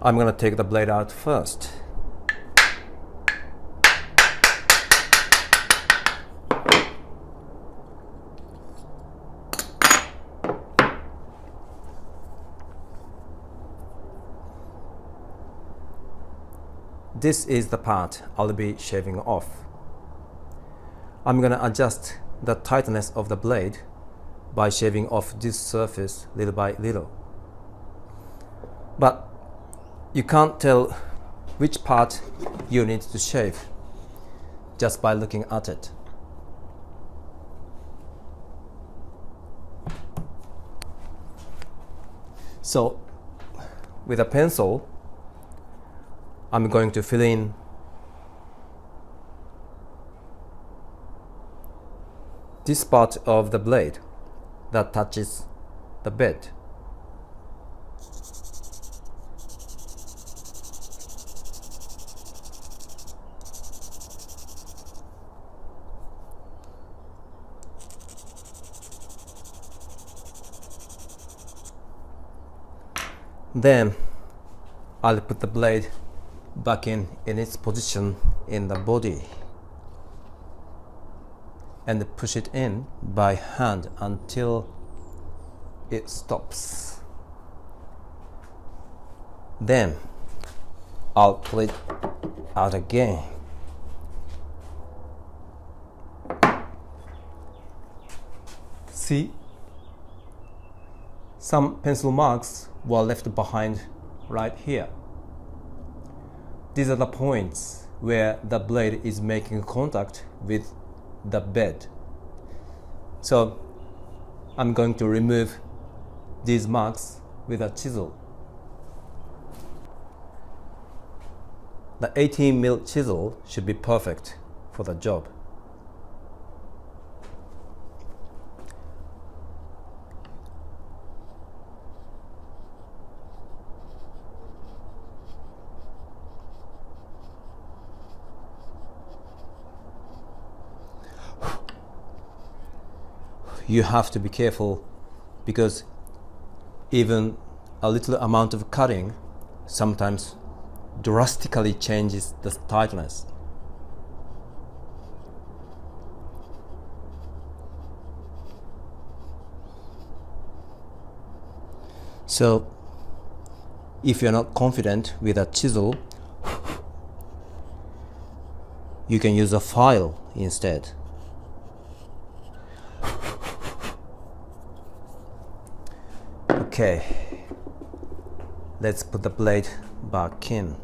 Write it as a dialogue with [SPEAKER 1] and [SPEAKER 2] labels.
[SPEAKER 1] I'm gonna take the blade out first. This is the part I'll be shaving off. I'm gonna adjust the tightness of the blade by shaving off this surface little by little. But you can't tell which part you need to shave just by looking at it. So with a pencil, I'm going to fill in this part of the blade that touches the bed. Then I'll put the blade back in its position in the body and push it in by hand until it stops. Then I'll pull it out again. See? Some pencil marks were left behind right here. These are the points where the blade is making contact with the bed. So I'm going to remove these marks with a chisel. The 18mm chisel should be perfect for the job. You have to be careful because even a little amount of cutting sometimes drastically changes the tightness. So if you're not confident with a chisel, you can use a file instead. Okay, let's put the blade back in.